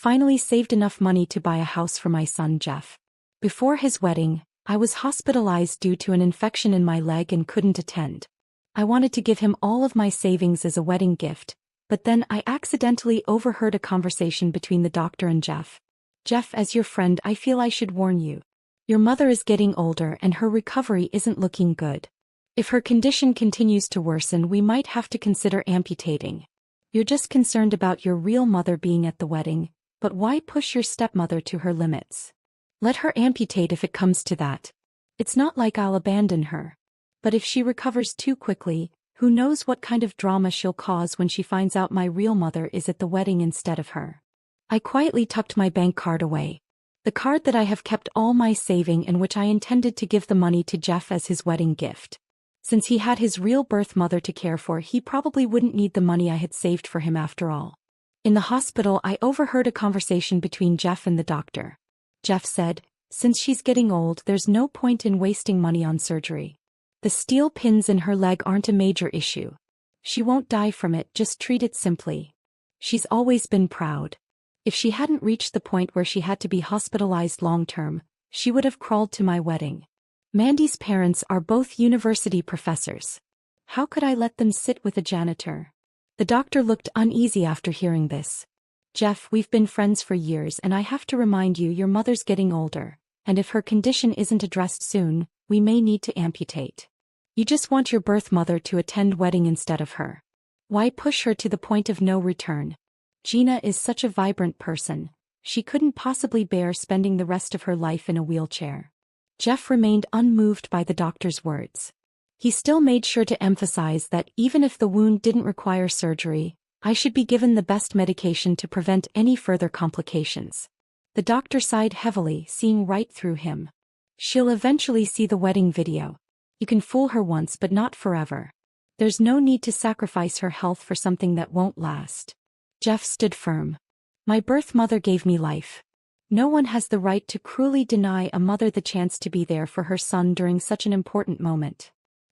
Finally saved enough money to buy a house for my son Jeff. Before his wedding, I was hospitalized due to an infection in my leg and couldn't attend. I wanted to give him all of my savings as a wedding gift, but then I accidentally overheard a conversation between the doctor and Jeff. Jeff, as your friend, I feel I should warn you. Your mother is getting older and her recovery isn't looking good. If her condition continues to worsen, we might have to consider amputating. You're just concerned about your real mother being at the wedding, but why push your stepmother to her limits? Let her amputate if it comes to that. It's not like I'll abandon her. But if she recovers too quickly, who knows what kind of drama she'll cause when she finds out my real mother is at the wedding instead of her. I quietly tucked my bank card away. The card that I have kept all my saving and which I intended to give the money to Jeff as his wedding gift. Since he had his real birth mother to care for, he probably wouldn't need the money I had saved for him after all. In the hospital, I overheard a conversation between Jeff and the doctor. Jeff said, "Since she's getting old, there's no point in wasting money on surgery. The steel pins in her leg aren't a major issue. She won't die from it, just treat it simply. She's always been proud. If she hadn't reached the point where she had to be hospitalized long-term, she would have crawled to my wedding. Mandy's parents are both university professors. How could I let them sit with a janitor?" The doctor looked uneasy after hearing this. "Jeff, we've been friends for years and I have to remind you your mother's getting older, and if her condition isn't addressed soon, we may need to amputate. You just want your birth mother to attend wedding instead of her. Why push her to the point of no return? Gina is such a vibrant person, she couldn't possibly bear spending the rest of her life in a wheelchair." Jeff remained unmoved by the doctor's words. He still made sure to emphasize that even if the wound didn't require surgery, I should be given the best medication to prevent any further complications. The doctor sighed heavily, seeing right through him. "She'll eventually see the wedding video. You can fool her once but not forever. There's no need to sacrifice her health for something that won't last." Jeff stood firm. "My birth mother gave me life. No one has the right to cruelly deny a mother the chance to be there for her son during such an important moment.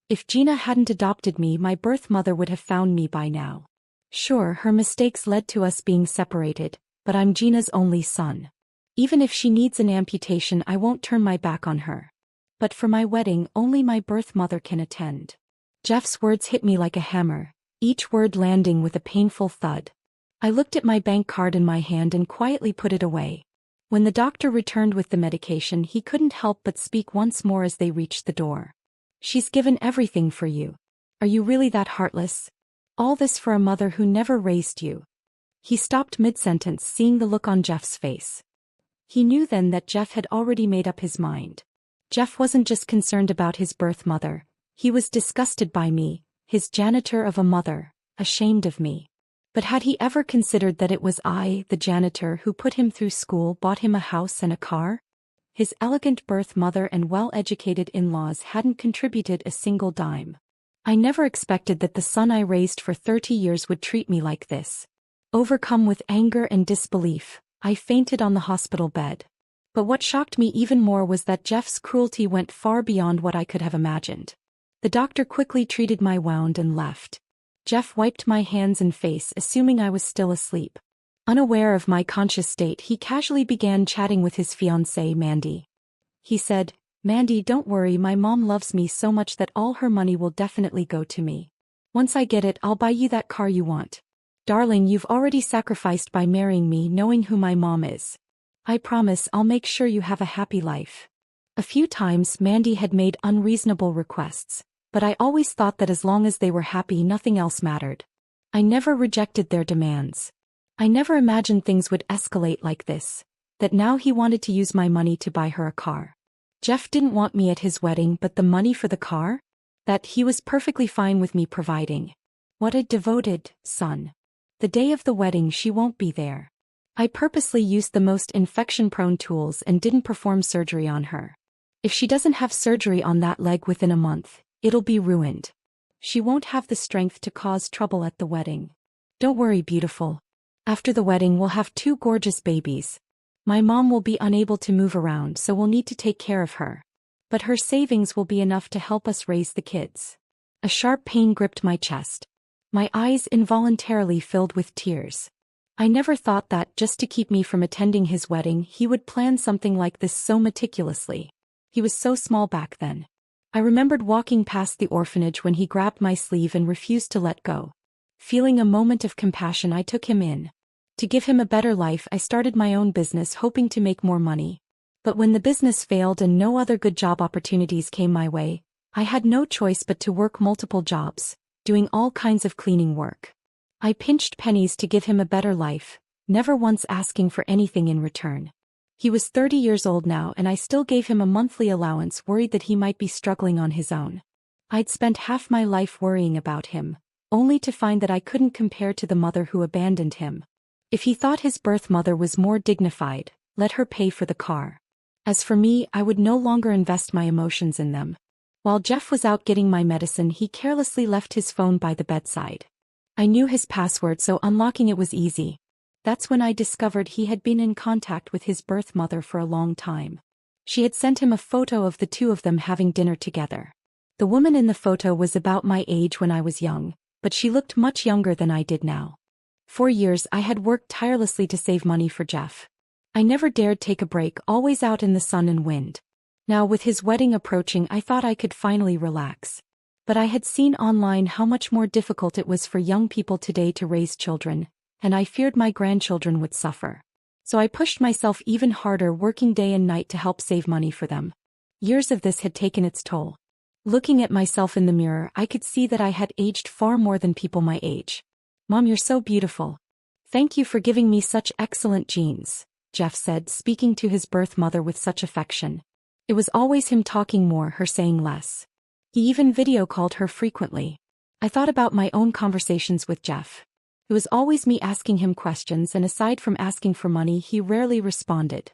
If Gina hadn't adopted me, my birth mother would have found me by now. Sure, her mistakes led to us being separated, but I'm Gina's only son. Even if she needs an amputation, I won't turn my back on her. But for my wedding, only my birth mother can attend." Jeff's words hit me like a hammer, each word landing with a painful thud. I looked at my bank card in my hand and quietly put it away. When the doctor returned with the medication, he couldn't help but speak once more as they reached the door. "She's given everything for you. Are you really that heartless? All this for a mother who never raised you?" He stopped mid-sentence, seeing the look on Jeff's face. He knew then that Jeff had already made up his mind. Jeff wasn't just concerned about his birth mother, he was disgusted by me, his janitor of a mother, ashamed of me. But had he ever considered that it was I, the janitor, who put him through school, bought him a house and a car? His elegant birth mother and well-educated in-laws hadn't contributed a single dime. I never expected that the son I raised for 30 years would treat me like this. Overcome with anger and disbelief, I fainted on the hospital bed. But what shocked me even more was that Jeff's cruelty went far beyond what I could have imagined. The doctor quickly treated my wound and left. Jeff wiped my hands and face, assuming I was still asleep. Unaware of my conscious state, he casually began chatting with his fiancée, Mandy. He said, "Mandy, don't worry, my mom loves me so much that all her money will definitely go to me. Once I get it, I'll buy you that car you want. Darling, you've already sacrificed by marrying me, knowing who my mom is. I promise I'll make sure you have a happy life." A few times Mandy had made unreasonable requests, but I always thought that as long as they were happy, nothing else mattered. I never rejected their demands. I never imagined things would escalate like this, that now he wanted to use my money to buy her a car. Jeff didn't want me at his wedding, but the money for the car? That he was perfectly fine with me providing. What a devoted son. The day of the wedding she won't be there. I purposely used the most infection-prone tools and didn't perform surgery on her. If she doesn't have surgery on that leg within a month, it'll be ruined. She won't have the strength to cause trouble at the wedding. Don't worry, beautiful. After the wedding we'll have 2 gorgeous babies. My mom will be unable to move around, so we'll need to take care of her. But her savings will be enough to help us raise the kids. A sharp pain gripped my chest. My eyes involuntarily filled with tears. I never thought that, just to keep me from attending his wedding, he would plan something like this so meticulously. He was so small back then. I remembered walking past the orphanage when he grabbed my sleeve and refused to let go. Feeling a moment of compassion, I took him in. To give him a better life, I started my own business, hoping to make more money. But when the business failed and no other good job opportunities came my way, I had no choice but to work multiple jobs, doing all kinds of cleaning work. I pinched pennies to give him a better life, never once asking for anything in return. He was 30 years old now, and I still gave him a monthly allowance, worried that he might be struggling on his own. I'd spent half my life worrying about him, only to find that I couldn't compare to the mother who abandoned him. If he thought his birth mother was more dignified, let her pay for the car. As for me, I would no longer invest my emotions in them. While Jeff was out getting my medicine, he carelessly left his phone by the bedside. I knew his password, so unlocking it was easy. That's when I discovered he had been in contact with his birth mother for a long time. She had sent him a photo of the two of them having dinner together. The woman in the photo was about my age when I was young, but she looked much younger than I did now. For years I had worked tirelessly to save money for Jeff. I never dared take a break, always out in the sun and wind. Now, with his wedding approaching, I thought I could finally relax. But I had seen online how much more difficult it was for young people today to raise children, and I feared my grandchildren would suffer. So I pushed myself even harder, working day and night to help save money for them. Years of this had taken its toll. Looking at myself in the mirror, I could see that I had aged far more than people my age. "Mom, you're so beautiful. Thank you for giving me such excellent genes," Jeff said, speaking to his birth mother with such affection. It was always him talking more, her saying less. He even video called her frequently. I thought about my own conversations with Jeff. It was always me asking him questions, and aside from asking for money, he rarely responded.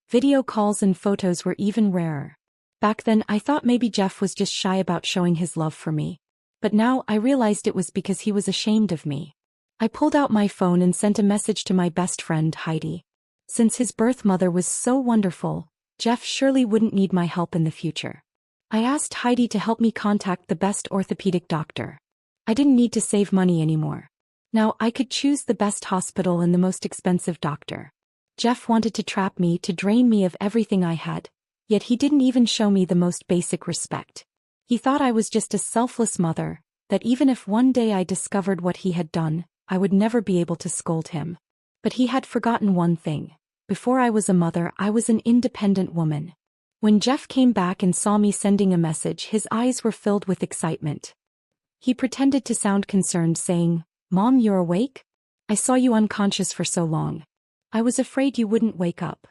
Video calls and photos were even rarer. Back then, I thought maybe Jeff was just shy about showing his love for me. But now I realized it was because he was ashamed of me. I pulled out my phone and sent a message to my best friend, Heidi. Since his birth mother was so wonderful, Jeff surely wouldn't need my help in the future. I asked Heidi to help me contact the best orthopedic doctor. I didn't need to save money anymore. Now I could choose the best hospital and the most expensive doctor. Jeff wanted to trap me, to drain me of everything I had, yet he didn't even show me the most basic respect. He thought I was just a selfless mother, that even if one day I discovered what he had done, I would never be able to scold him. But he had forgotten one thing. Before I was a mother, I was an independent woman. When Jeff came back and saw me sending a message, his eyes were filled with excitement. He pretended to sound concerned, saying, "Mom, you're awake? I saw you unconscious for so long. I was afraid you wouldn't wake up.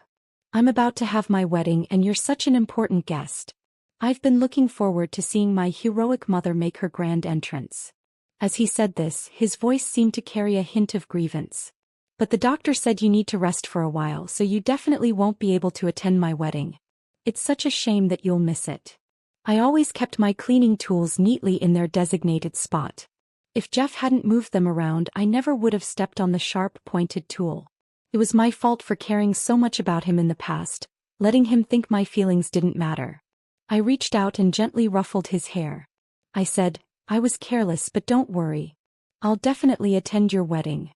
I'm about to have my wedding and you're such an important guest. I've been looking forward to seeing my heroic mother make her grand entrance." As he said this, his voice seemed to carry a hint of grievance. "But the doctor said you need to rest for a while, so you definitely won't be able to attend my wedding. It's such a shame that you'll miss it. I always kept my cleaning tools neatly in their designated spot. If Jeff hadn't moved them around, I never would have stepped on the sharp, pointed tool. It was my fault for caring so much about him in the past, letting him think my feelings didn't matter." I reached out and gently ruffled his hair. I said, "I was careless, but don't worry. I'll definitely attend your wedding."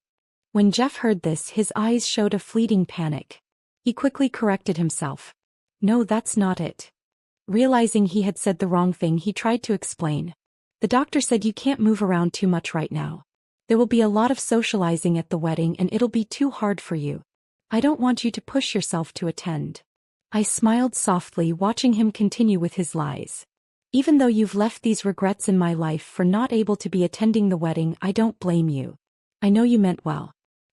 When Jeff heard this, his eyes showed a fleeting panic. He quickly corrected himself. "No, that's not it." Realizing he had said the wrong thing, he tried to explain. "The doctor said you can't move around too much right now. There will be a lot of socializing at the wedding and it'll be too hard for you. I don't want you to push yourself to attend." I smiled softly, watching him continue with his lies. "Even though you've left these regrets in my life for not able to be attending the wedding, I don't blame you. I know you meant well.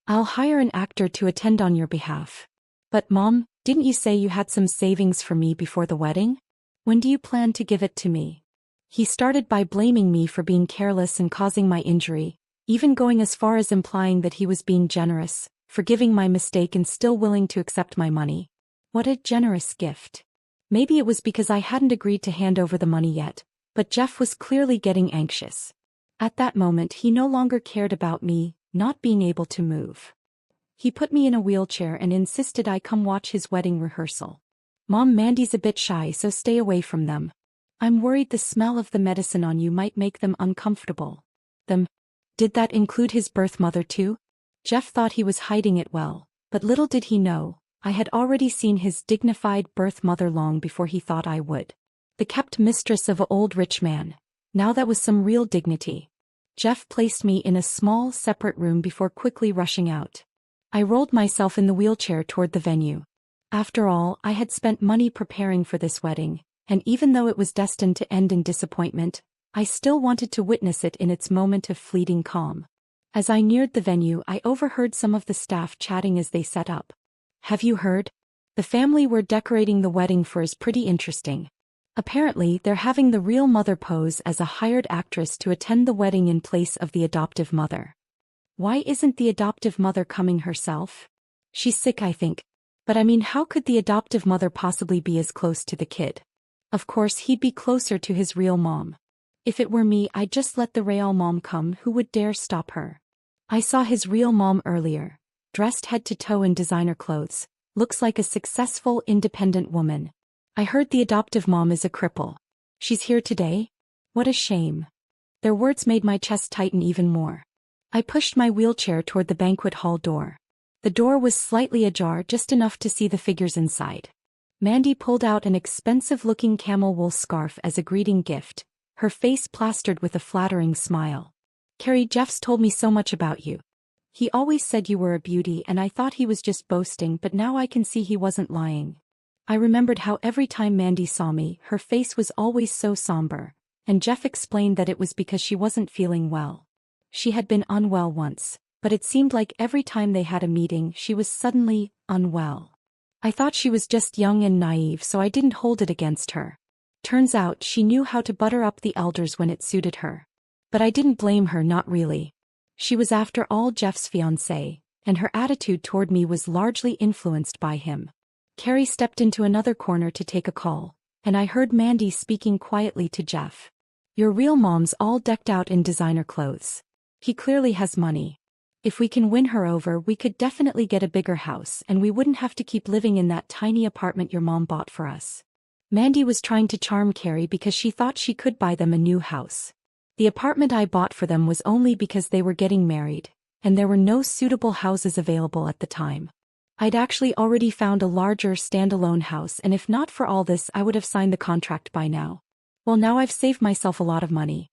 I'll hire an actor to attend on your behalf." "But Mom, didn't you say you had some savings for me before the wedding? When do you plan to give it to me?" He started by blaming me for being careless and causing my injury, even going as far as implying that he was being generous, forgiving my mistake and still willing to accept my money. What a generous gift. Maybe it was because I hadn't agreed to hand over the money yet, but Jeff was clearly getting anxious. At that moment, he no longer cared about me not being able to move. He put me in a wheelchair and insisted I come watch his wedding rehearsal. "Mom, Mandy's a bit shy, so stay away from them. I'm worried the smell of the medicine on you might make them uncomfortable." Them? Did that include his birth mother too? Jeff thought he was hiding it well, but little did he know, I had already seen his dignified birth mother long before he thought I would. The kept mistress of an old rich man. Now that was some real dignity. Jeff placed me in a small, separate room before quickly rushing out. I rolled myself in the wheelchair toward the venue. After all, I had spent money preparing for this wedding, and even though it was destined to end in disappointment, I still wanted to witness it in its moment of fleeting calm. As I neared the venue, I overheard some of the staff chatting as they set up. "Have you heard? The family we're decorating the wedding for is pretty interesting. Apparently, they're having the real mother pose as a hired actress to attend the wedding in place of the adoptive mother." "Why isn't the adoptive mother coming herself?" "She's sick, I think. But I mean, how could the adoptive mother possibly be as close to the kid? Of course he'd be closer to his real mom. If it were me, I'd just let the real mom come. Who would dare stop her?" I saw his real mom earlier, dressed head to toe in designer clothes, looks like a successful, independent woman. I heard the adoptive mom is a cripple. She's here today? What a shame. Their words made my chest tighten even more. I pushed my wheelchair toward the banquet hall door. The door was slightly ajar, just enough to see the figures inside. Mandy pulled out an expensive-looking camel wool scarf as a greeting gift, her face plastered with a flattering smile. "Carrie, Jeff's told me so much about you. He always said you were a beauty, and I thought he was just boasting, but now I can see he wasn't lying." I remembered how every time Mandy saw me, her face was always so somber, and Jeff explained that it was because she wasn't feeling well. She had been unwell once, but it seemed like every time they had a meeting, she was suddenly unwell. I thought she was just young and naive, so I didn't hold it against her. Turns out she knew how to butter up the elders when it suited her. But I didn't blame her, not really. She was after all Jeff's fiancée, and her attitude toward me was largely influenced by him. Carrie stepped into another corner to take a call, and I heard Mandy speaking quietly to Jeff. "Your real mom's all decked out in designer clothes. He clearly has money. If we can win her over, we could definitely get a bigger house, and we wouldn't have to keep living in that tiny apartment your mom bought for us." Mandy was trying to charm Carrie because she thought she could buy them a new house. The apartment I bought for them was only because they were getting married, and there were no suitable houses available at the time. I'd actually already found a larger standalone house, and if not for all this, I would have signed the contract by now. Well, now I've saved myself a lot of money.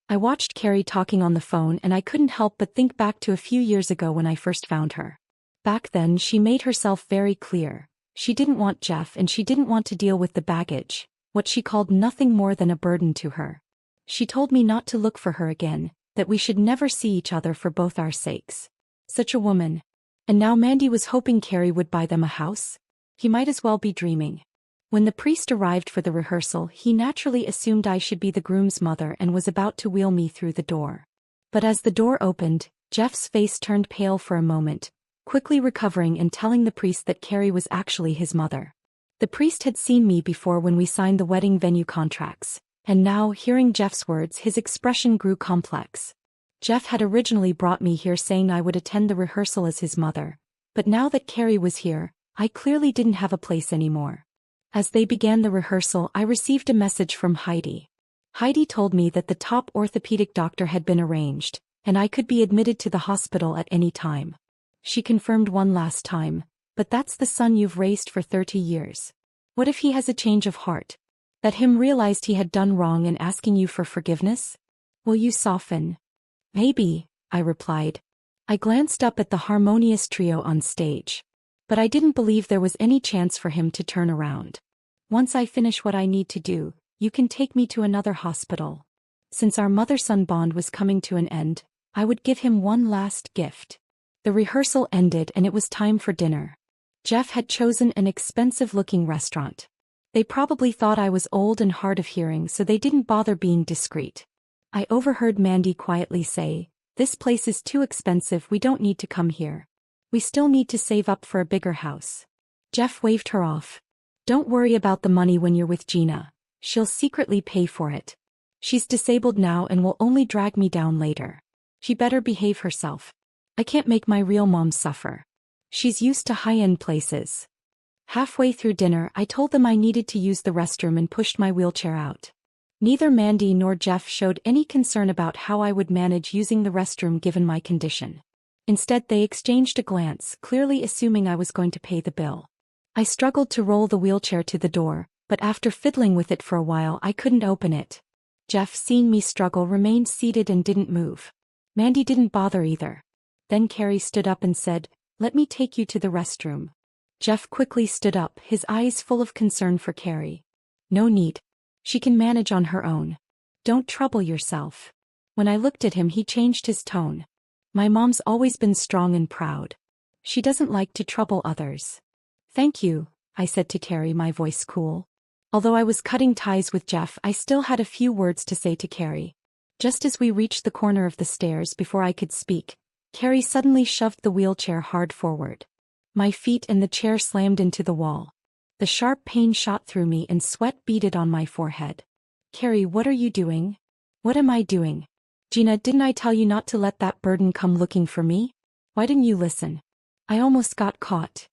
I watched Carrie talking on the phone, and I couldn't help but think back to a few years ago when I first found her. Back then, she made herself very clear. She didn't want Jeff, and she didn't want to deal with the baggage, what she called nothing more than a burden to her. She told me not to look for her again, that we should never see each other for both our sakes. Such a woman. And now Mandy was hoping Carrie would buy them a house? He might as well be dreaming. When the priest arrived for the rehearsal, he naturally assumed I should be the groom's mother and was about to wheel me through the door. But as the door opened, Jeff's face turned pale for a moment, quickly recovering and telling the priest that Carrie was actually his mother. The priest had seen me before when we signed the wedding venue contracts, and now, hearing Jeff's words, his expression grew complex. Jeff had originally brought me here saying I would attend the rehearsal as his mother, but now that Carrie was here, I clearly didn't have a place anymore. As they began the rehearsal, I received a message from Heidi. Heidi told me that the top orthopedic doctor had been arranged, and I could be admitted to the hospital at any time. She confirmed one last time, "But that's the son you've raised for 30 years. What if he has a change of heart? That him realized he had done wrong and asking you for forgiveness? Will you soften?" "Maybe," I replied. I glanced up at the harmonious trio on stage. But I didn't believe there was any chance for him to turn around. "Once I finish what I need to do, you can take me to another hospital." Since our mother-son bond was coming to an end, I would give him one last gift. The rehearsal ended and it was time for dinner. Jeff had chosen an expensive-looking restaurant. They probably thought I was old and hard of hearing, so they didn't bother being discreet. I overheard Mandy quietly say, "This place is too expensive, we don't need to come here. We still need to save up for a bigger house." Jeff waved her off. "Don't worry about the money when you're with Gina. She'll secretly pay for it. She's disabled now and will only drag me down later. She better behave herself. I can't make my real mom suffer. She's used to high-end places." Halfway through dinner, I told them I needed to use the restroom and pushed my wheelchair out. Neither Mandy nor Jeff showed any concern about how I would manage using the restroom given my condition. Instead, they exchanged a glance, clearly assuming I was going to pay the bill. I struggled to roll the wheelchair to the door, but after fiddling with it for a while, I couldn't open it. Jeff, seeing me struggle, remained seated and didn't move. Mandy didn't bother either. Then Carrie stood up and said, "Let me take you to the restroom." Jeff quickly stood up, his eyes full of concern for Carrie. "No need. She can manage on her own. Don't trouble yourself." When I looked at him, he changed his tone. "My mom's always been strong and proud. She doesn't like to trouble others." "Thank you," I said to Carrie, my voice cool. Although I was cutting ties with Jeff, I still had a few words to say to Carrie. Just as we reached the corner of the stairs, before I could speak, Carrie suddenly shoved the wheelchair hard forward. My feet and the chair slammed into the wall. The sharp pain shot through me and sweat beaded on my forehead. "Carrie, what are you doing?" "What am I doing? Gina, didn't I tell you not to let that burden come looking for me? Why didn't you listen? I almost got caught."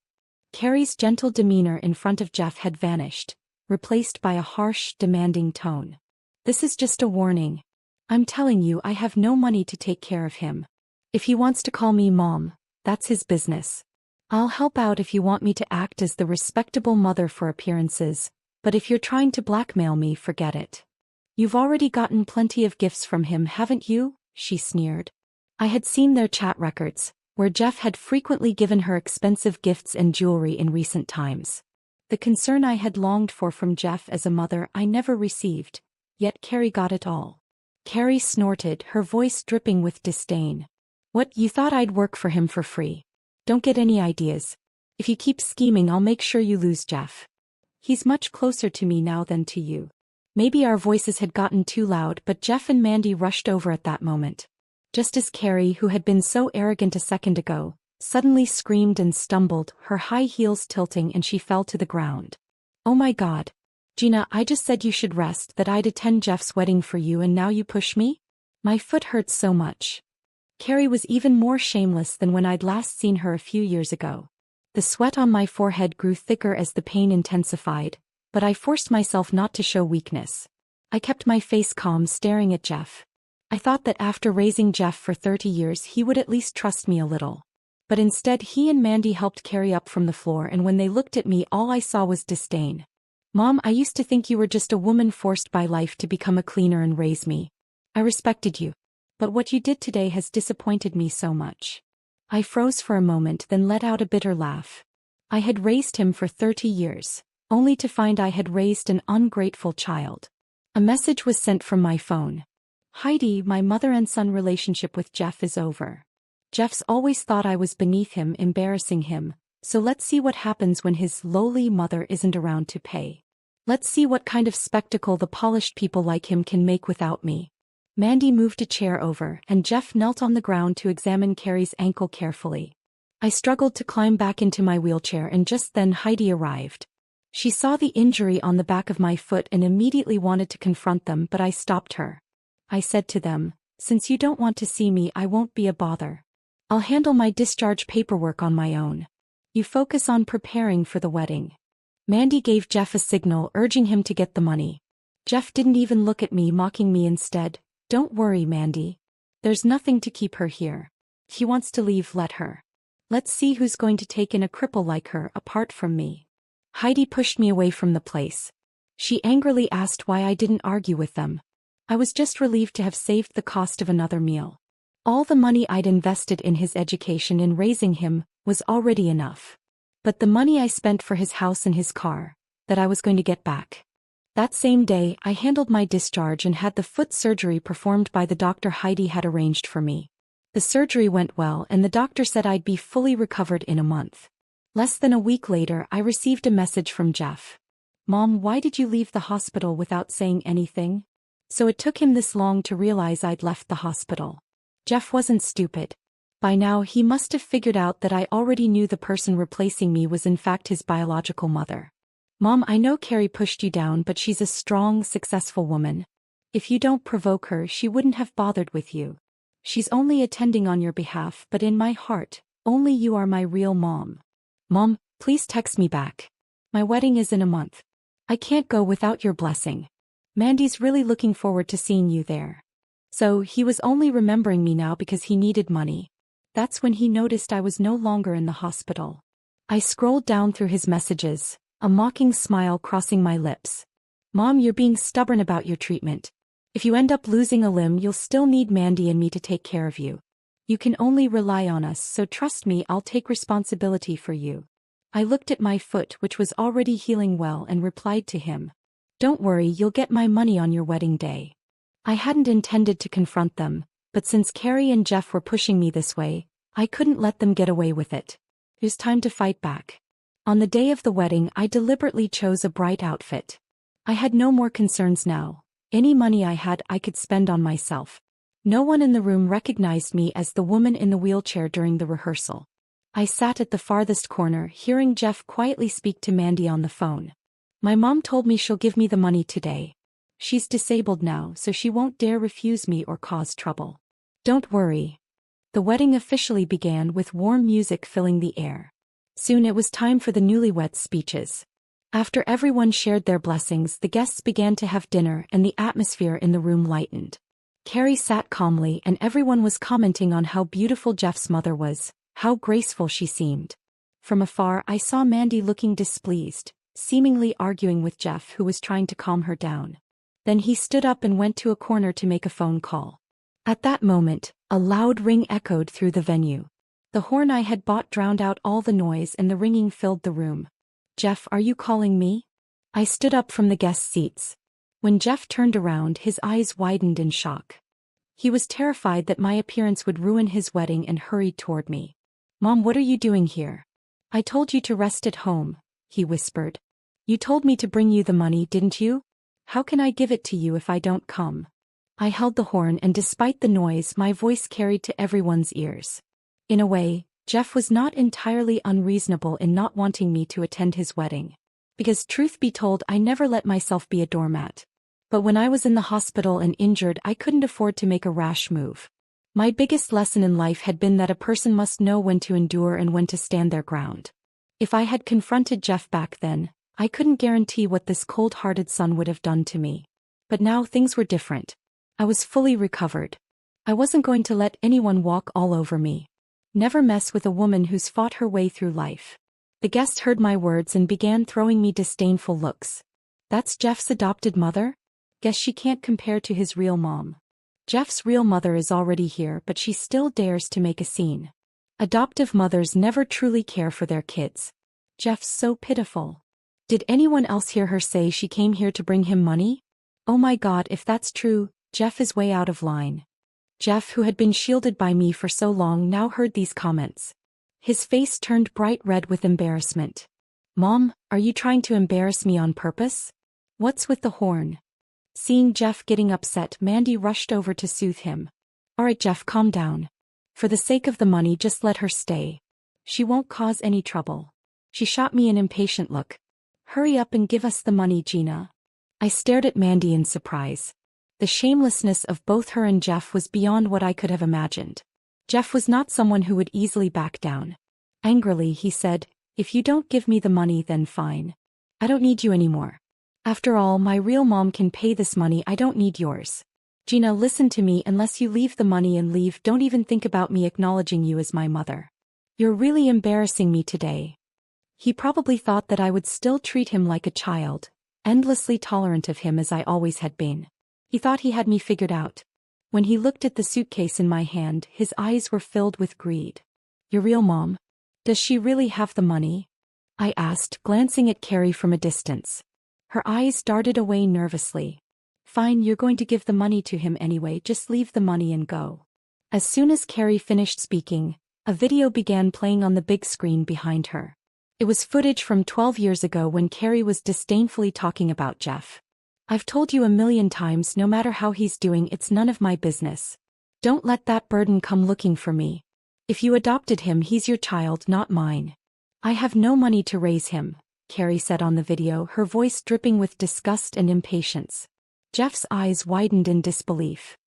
Carrie's gentle demeanor in front of Jeff had vanished, replaced by a harsh, demanding tone. "This is just a warning. I'm telling you, I have no money to take care of him. If he wants to call me mom, that's his business. I'll help out if you want me to act as the respectable mother for appearances, but if you're trying to blackmail me, forget it. You've already gotten plenty of gifts from him, haven't you?" she sneered. I had seen their chat records, where Jeff had frequently given her expensive gifts and jewelry in recent times. The concern I had longed for from Jeff as a mother I never received, yet Carrie got it all. Carrie snorted, her voice dripping with disdain. "What, you thought I'd work for him for free? Don't get any ideas. If you keep scheming, I'll make sure you lose Jeff. He's much closer to me now than to you." Maybe our voices had gotten too loud, but Jeff and Mandy rushed over at that moment. Just as Carrie, who had been so arrogant a second ago, suddenly screamed and stumbled, her high heels tilting, and she fell to the ground. "Oh my God. Gina, I just said you should rest, that I'd attend Jeff's wedding for you, and now you push me? My foot hurts so much." Carrie was even more shameless than when I'd last seen her a few years ago. The sweat on my forehead grew thicker as the pain intensified, but I forced myself not to show weakness. I kept my face calm, staring at Jeff. I thought that after raising Jeff for 30 years he would at least trust me a little. But instead he and Mandy helped Carrie up from the floor, and when they looked at me all I saw was disdain. "Mom, I used to think you were just a woman forced by life to become a cleaner and raise me. I respected you. But what you did today has disappointed me so much." I froze for a moment, then let out a bitter laugh. I had raised him for 30 years, only to find I had raised an ungrateful child. A message was sent from my phone. "Heidi, my mother and son relationship with Jeff is over. Jeff's always thought I was beneath him, embarrassing him, so let's see what happens when his lowly mother isn't around to pay. Let's see what kind of spectacle the polished people like him can make without me." Mandy moved a chair over, and Jeff knelt on the ground to examine Carrie's ankle carefully. I struggled to climb back into my wheelchair, and just then Heidi arrived. She saw the injury on the back of my foot and immediately wanted to confront them, but I stopped her. I said to them, "Since you don't want to see me, I won't be a bother. I'll handle my discharge paperwork on my own. You focus on preparing for the wedding." Mandy gave Jeff a signal, urging him to get the money. Jeff didn't even look at me, mocking me instead. "Don't worry, Mandy. There's nothing to keep her here. If she wants to leave, let her. Let's see who's going to take in a cripple like her apart from me." Heidi pushed me away from the place. She angrily asked why I didn't argue with them. I was just relieved to have saved the cost of another meal. All the money I'd invested in his education and raising him was already enough. But the money I spent for his house and his car, that I was going to get back. That same day, I handled my discharge and had the foot surgery performed by the doctor Heidi had arranged for me. The surgery went well, and the doctor said I'd be fully recovered in a month. Less than a week later, I received a message from Jeff. "Mom, why did you leave the hospital without saying anything?" So it took him this long to realize I'd left the hospital. Jeff wasn't stupid. By now he must have figured out that I already knew the person replacing me was in fact his biological mother. "Mom, I know Carrie pushed you down, but she's a strong, successful woman. If you don't provoke her, she wouldn't have bothered with you. She's only attending on your behalf, but in my heart, only you are my real mom. Mom, please text me back. My wedding is in a month. I can't go without your blessing. Mandy's really looking forward to seeing you there." So he was only remembering me now because he needed money. That's when he noticed I was no longer in the hospital. I scrolled down through his messages, a mocking smile crossing my lips. Mom, you're being stubborn about your treatment. If you end up losing a limb, you'll still need Mandy and me to take care of you. You can only rely on us, so trust me, I'll take responsibility for you. I looked at my foot, which was already healing well, and replied to him. Don't worry, you'll get my money on your wedding day. I hadn't intended to confront them, but since Carrie and Jeff were pushing me this way, I couldn't let them get away with it. It was time to fight back. On the day of the wedding, I deliberately chose a bright outfit. I had no more concerns now. Any money I had, I could spend on myself. No one in the room recognized me as the woman in the wheelchair during the rehearsal. I sat at the farthest corner, hearing Jeff quietly speak to Mandy on the phone. My mom told me she'll give me the money today. She's disabled now, so she won't dare refuse me or cause trouble. Don't worry. The wedding officially began with warm music filling the air. Soon it was time for the newlyweds' speeches. After everyone shared their blessings, the guests began to have dinner and the atmosphere in the room lightened. Carrie sat calmly and everyone was commenting on how beautiful Jeff's mother was, how graceful she seemed. From afar, I saw Mandy looking displeased, seemingly arguing with Jeff, who was trying to calm her down. Then he stood up and went to a corner to make a phone call. At that moment, a loud ring echoed through the venue. The horn I had bought drowned out all the noise and the ringing filled the room. Jeff, are you calling me? I stood up from the guest seats. When Jeff turned around, his eyes widened in shock. He was terrified that my appearance would ruin his wedding and hurried toward me. Mom, what are you doing here? I told you to rest at home, he whispered. You told me to bring you the money, didn't you? How can I give it to you if I don't come? I held the horn, and despite the noise, my voice carried to everyone's ears. In a way, Jeff was not entirely unreasonable in not wanting me to attend his wedding. Because truth be told, I never let myself be a doormat. But when I was in the hospital and injured, I couldn't afford to make a rash move. My biggest lesson in life had been that a person must know when to endure and when to stand their ground. If I had confronted Jeff back then, I couldn't guarantee what this cold-hearted son would have done to me. But now things were different. I was fully recovered. I wasn't going to let anyone walk all over me. Never mess with a woman who's fought her way through life. The guest heard my words and began throwing me disdainful looks. That's Jeff's adopted mother? Guess she can't compare to his real mom. Jeff's real mother is already here, but she still dares to make a scene. Adoptive mothers never truly care for their kids. Jeff's so pitiful. Did anyone else hear her say she came here to bring him money? Oh my God, if that's true, Jeff is way out of line. Jeff, who had been shielded by me for so long, now heard these comments. His face turned bright red with embarrassment. Mom, are you trying to embarrass me on purpose? What's with the horn? Seeing Jeff getting upset, Mandy rushed over to soothe him. All right, Jeff, calm down. For the sake of the money, just let her stay. She won't cause any trouble. She shot me an impatient look. Hurry up and give us the money, Gina. I stared at Mandy in surprise. The shamelessness of both her and Jeff was beyond what I could have imagined. Jeff was not someone who would easily back down. Angrily, he said, if you don't give me the money, then fine. I don't need you anymore. After all, my real mom can pay this money, I don't need yours. Gina, listen to me, unless you leave the money and leave, don't even think about me acknowledging you as my mother. You're really embarrassing me today. He probably thought that I would still treat him like a child, endlessly tolerant of him as I always had been. He thought he had me figured out. When he looked at the suitcase in my hand, his eyes were filled with greed. Your real mom? Does she really have the money? I asked, glancing at Carrie from a distance. Her eyes darted away nervously. Fine, you're going to give the money to him anyway, just leave the money and go. As soon as Carrie finished speaking, a video began playing on the big screen behind her. It was footage from 12 years ago when Carrie was disdainfully talking about Jeff. I've told you a million times, no matter how he's doing, it's none of my business. Don't let that burden come looking for me. If you adopted him, he's your child, not mine. I have no money to raise him, Carrie said on the video, her voice dripping with disgust and impatience. Jeff's eyes widened in disbelief.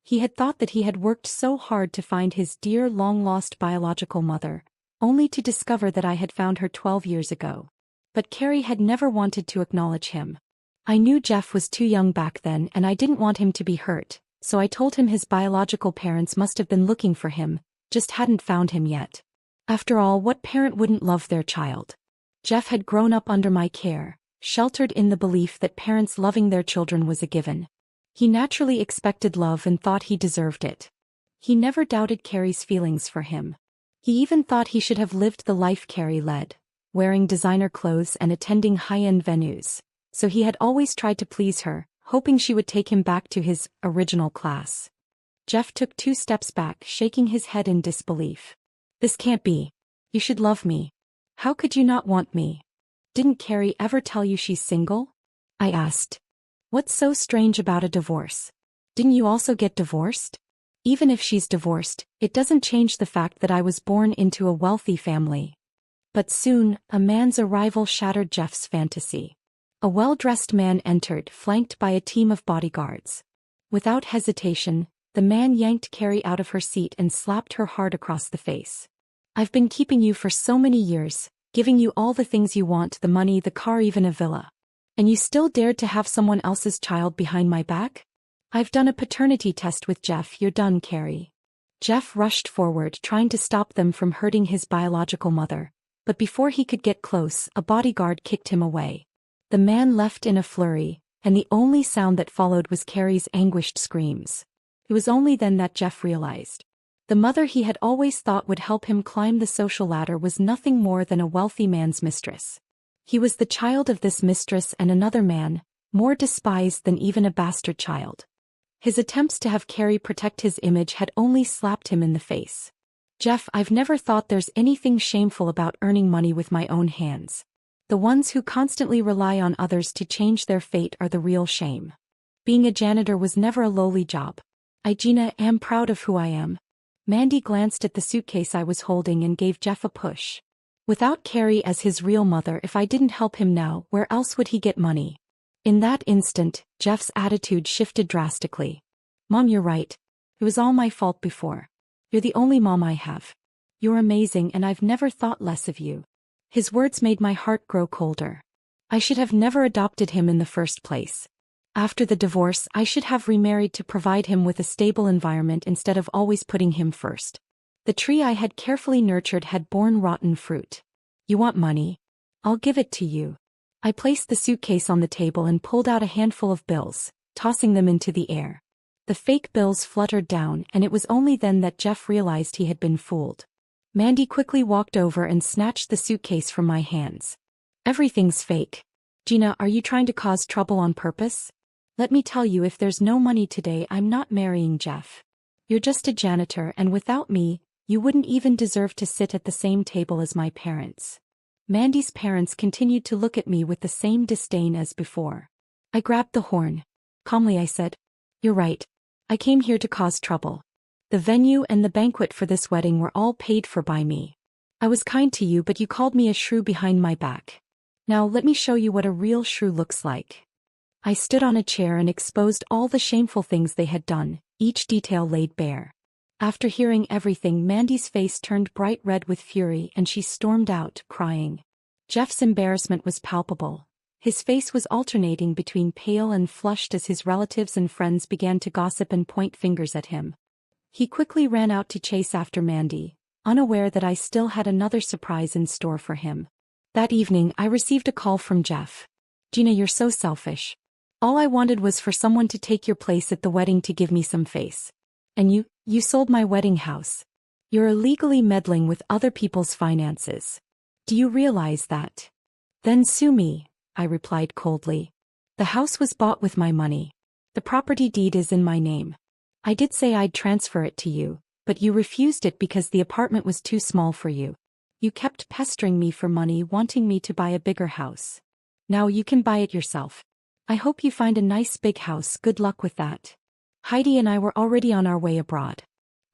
He had thought that he had worked so hard to find his dear long-lost biological mother, only to discover that I had found her 12 years ago. But Carrie had never wanted to acknowledge him. I knew Jeff was too young back then and I didn't want him to be hurt, so I told him his biological parents must have been looking for him, just hadn't found him yet. After all, what parent wouldn't love their child? Jeff had grown up under my care, sheltered in the belief that parents loving their children was a given. He naturally expected love and thought he deserved it. He never doubted Carrie's feelings for him. He even thought he should have lived the life Carrie led, wearing designer clothes and attending high-end venues. So he had always tried to please her, hoping she would take him back to his original class. Jeff took 2 steps back, shaking his head in disbelief. This can't be. You should love me. How could you not want me? Didn't Carrie ever tell you she's single? I asked. What's so strange about a divorce? Didn't you also get divorced? Even if she's divorced, it doesn't change the fact that I was born into a wealthy family. But soon, a man's arrival shattered Jeff's fantasy. A well-dressed man entered, flanked by a team of bodyguards. Without hesitation, the man yanked Carrie out of her seat and slapped her hard across the face. I've been keeping you for so many years, giving you all the things you want, the money, the car, even a villa. And you still dared to have someone else's child behind my back? I've done a paternity test with Jeff. You're done, Carrie. Jeff rushed forward, trying to stop them from hurting his biological mother. But before he could get close, a bodyguard kicked him away. The man left in a flurry, and the only sound that followed was Carrie's anguished screams. It was only then that Jeff realized. The mother he had always thought would help him climb the social ladder was nothing more than a wealthy man's mistress. He was the child of this mistress and another man, more despised than even a bastard child. His attempts to have Carrie protect his image had only slapped him in the face. Jeff, I've never thought there's anything shameful about earning money with my own hands. The ones who constantly rely on others to change their fate are the real shame. Being a janitor was never a lowly job. Gina, am proud of who I am. Mandy glanced at the suitcase I was holding and gave Jeff a push. Without Carrie as his real mother, if I didn't help him now, where else would he get money? In that instant, Jeff's attitude shifted drastically. Mom, you're right. It was all my fault before. You're the only mom I have. You're amazing and I've never thought less of you. His words made my heart grow colder. I should have never adopted him in the first place. After the divorce, I should have remarried to provide him with a stable environment instead of always putting him first. The tree I had carefully nurtured had borne rotten fruit. You want money? I'll give it to you. I placed the suitcase on the table and pulled out a handful of bills, tossing them into the air. The fake bills fluttered down, and it was only then that Jeff realized he had been fooled. Mandy quickly walked over and snatched the suitcase from my hands. Everything's fake. Gina, are you trying to cause trouble on purpose? Let me tell you, if there's no money today, I'm not marrying Jeff. You're just a janitor, and without me, you wouldn't even deserve to sit at the same table as my parents. Mandy's parents continued to look at me with the same disdain as before. I grabbed the horn. Calmly I said, "You're right. I came here to cause trouble. The venue and the banquet for this wedding were all paid for by me. I was kind to you, but you called me a shrew behind my back. Now let me show you what a real shrew looks like." I stood on a chair and exposed all the shameful things they had done, each detail laid bare. After hearing everything, Mandy's face turned bright red with fury and she stormed out, crying. Jeff's embarrassment was palpable. His face was alternating between pale and flushed as his relatives and friends began to gossip and point fingers at him. He quickly ran out to chase after Mandy, unaware that I still had another surprise in store for him. That evening, I received a call from Jeff. "Gina, you're so selfish. All I wanted was for someone to take your place at the wedding to give me some face. And you sold my wedding house. You're illegally meddling with other people's finances. Do you realize that?" "Then sue me," I replied coldly. "The house was bought with my money. The property deed is in my name. I did say I'd transfer it to you, but you refused it because the apartment was too small for you. You kept pestering me for money, wanting me to buy a bigger house. Now you can buy it yourself. I hope you find a nice big house. Good luck with that." Heidi and I were already on our way abroad.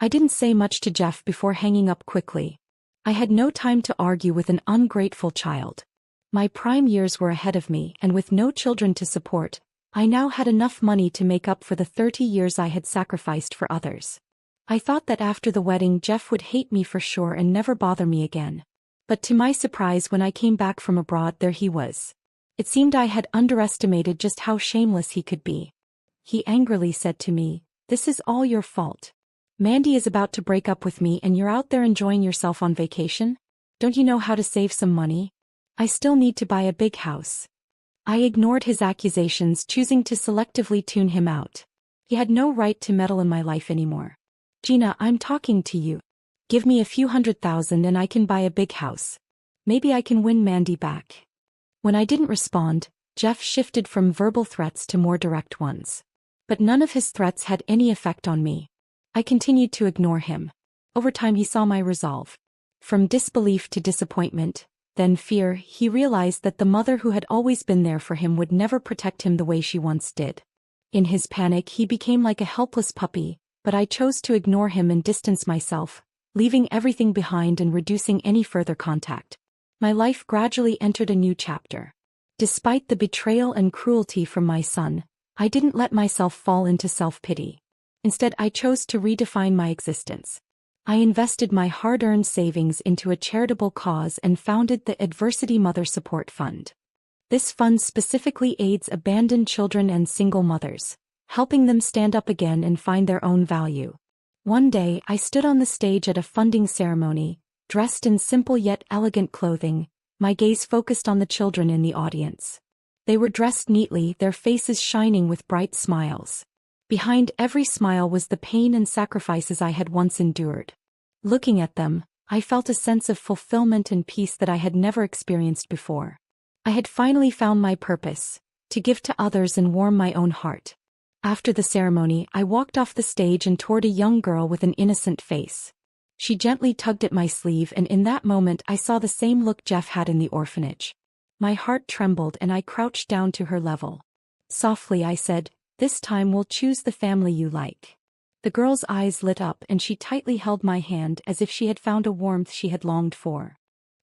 I didn't say much to Jeff before hanging up quickly. I had no time to argue with an ungrateful child. My prime years were ahead of me, and with no children to support, I now had enough money to make up for the 30 years I had sacrificed for others. I thought that after the wedding Jeff would hate me for sure and never bother me again. But to my surprise, when I came back from abroad, there he was. It seemed I had underestimated just how shameless he could be. He angrily said to me, "This is all your fault. Mandy is about to break up with me and you're out there enjoying yourself on vacation? Don't you know how to save some money? I still need to buy a big house. I ignored his accusations, choosing to selectively tune him out. He had no right to meddle in my life anymore. Gina, I'm talking to you. Give me a few $100,000 and I can buy a big house. Maybe I can win Mandy back. When I didn't respond, Jeff shifted from verbal threats to more direct ones. But none of his threats had any effect on me. I continued to ignore him. Over time he saw my resolve. From disbelief to disappointment, then fear, he realized that the mother who had always been there for him would never protect him the way she once did. In his panic he became like a helpless puppy, but I chose to ignore him and distance myself, leaving everything behind and reducing any further contact. My life gradually entered a new chapter. Despite the betrayal and cruelty from my son, I didn't let myself fall into self-pity. Instead, I chose to redefine my existence. I invested my hard-earned savings into a charitable cause and founded the Adversity Mother Support Fund. This fund specifically aids abandoned children and single mothers, helping them stand up again and find their own value. One day, I stood on the stage at a funding ceremony, dressed in simple yet elegant clothing, my gaze focused on the children in the audience. They were dressed neatly, their faces shining with bright smiles. Behind every smile was the pain and sacrifices I had once endured. Looking at them, I felt a sense of fulfillment and peace that I had never experienced before. I had finally found my purpose, to give to others and warm my own heart. After the ceremony, I walked off the stage and toward a young girl with an innocent face. She gently tugged at my sleeve, and in that moment I saw the same look Jeff had in the orphanage. My heart trembled and I crouched down to her level. Softly I said, "This time we'll choose the family you like." The girl's eyes lit up and she tightly held my hand as if she had found a warmth she had longed for.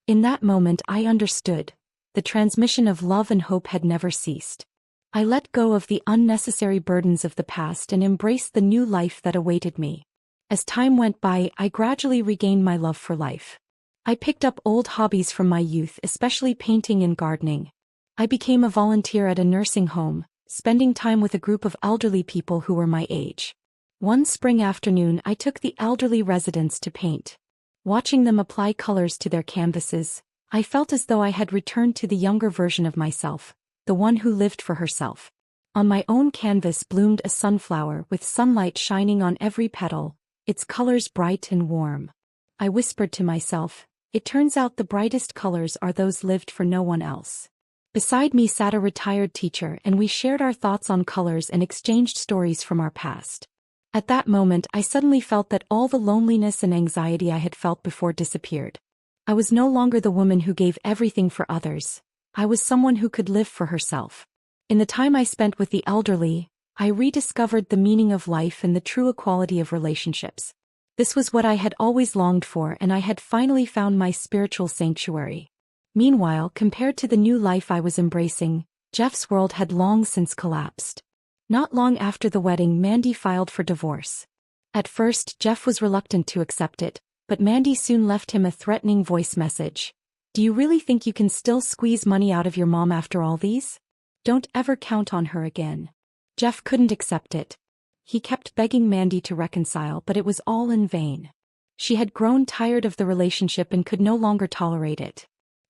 In that moment I understood. The transmission of love and hope had never ceased. I let go of the unnecessary burdens of the past and embraced the new life that awaited me. As time went by, I gradually regained my love for life. I picked up old hobbies from my youth, especially painting and gardening. I became a volunteer at a nursing home, spending time with a group of elderly people who were my age. One spring afternoon I took the elderly residents to paint. Watching them apply colors to their canvases, I felt as though I had returned to the younger version of myself, the one who lived for herself. On my own canvas bloomed a sunflower with sunlight shining on every petal, its colors bright and warm. I whispered to myself, "It turns out the brightest colors are those lived for no one else." Beside me sat a retired teacher and we shared our thoughts on colors and exchanged stories from our past. At that moment I suddenly felt that all the loneliness and anxiety I had felt before disappeared. I was no longer the woman who gave everything for others. I was someone who could live for herself. In the time I spent with the elderly, I rediscovered the meaning of life and the true equality of relationships. This was what I had always longed for, and I had finally found my spiritual sanctuary. Meanwhile, compared to the new life I was embracing, Jeff's world had long since collapsed. Not long after the wedding, Mandy filed for divorce. At first, Jeff was reluctant to accept it, but Mandy soon left him a threatening voice message. "Do you really think you can still squeeze money out of your mom after all these? Don't ever count on her again." Jeff couldn't accept it. He kept begging Mandy to reconcile, but it was all in vain. She had grown tired of the relationship and could no longer tolerate it.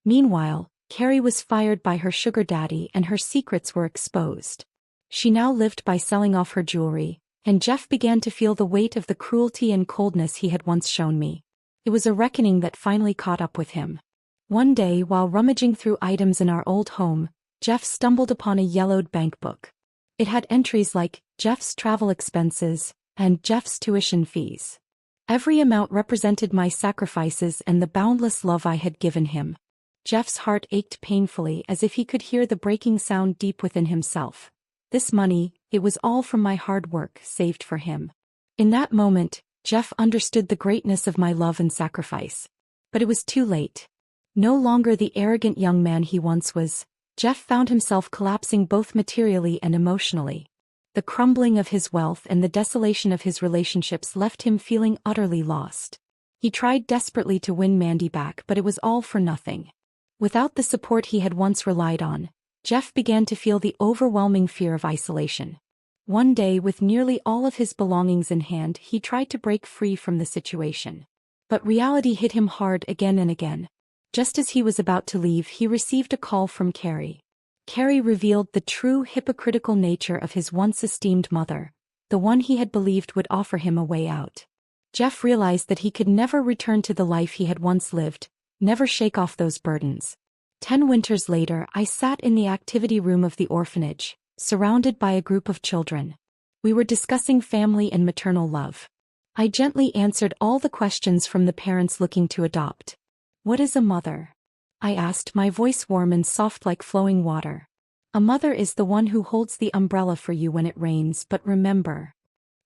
Meanwhile, Carrie was fired by her sugar daddy and her secrets were exposed. She now lived by selling off her jewelry, and Jeff began to feel the weight of the cruelty and coldness he had once shown me. It was a reckoning that finally caught up with him. One day, while rummaging through items in our old home, Jeff stumbled upon a yellowed bank book. It had entries like Jeff's travel expenses and Jeff's tuition fees. Every amount represented my sacrifices and the boundless love I had given him. Jeff's heart ached painfully as if he could hear the breaking sound deep within himself. This money, it was all from my hard work, saved for him. In that moment, Jeff understood the greatness of my love and sacrifice. But it was too late. No longer the arrogant young man he once was, Jeff found himself collapsing both materially and emotionally. The crumbling of his wealth and the desolation of his relationships left him feeling utterly lost. He tried desperately to win Mandy back, but it was all for nothing. Without the support he had once relied on, Jeff began to feel the overwhelming fear of isolation. One day, with nearly all of his belongings in hand, he tried to break free from the situation. But reality hit him hard again and again. Just as he was about to leave, he received a call from Carrie. Carrie revealed the true hypocritical nature of his once esteemed mother, the one he had believed would offer him a way out. Jeff realized that he could never return to the life he had once lived, never shake off those burdens. 10 winters later, I sat in the activity room of the orphanage, surrounded by a group of children. We were discussing family and maternal love. I gently answered all the questions from the parents looking to adopt. "What is a mother?" I asked, my voice warm and soft like flowing water. "A mother is the one who holds the umbrella for you when it rains, but remember."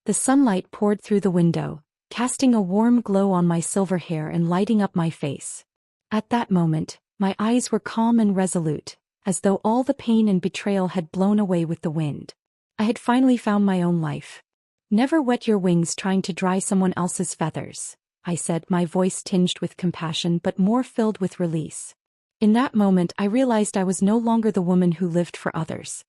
The sunlight poured through the window, casting a warm glow on my silver hair and lighting up my face. At that moment, my eyes were calm and resolute, as though all the pain and betrayal had blown away with the wind. I had finally found my own life. "Never wet your wings trying to dry someone else's feathers," I said, my voice tinged with compassion but more filled with release. In that moment, I realized I was no longer the woman who lived for others.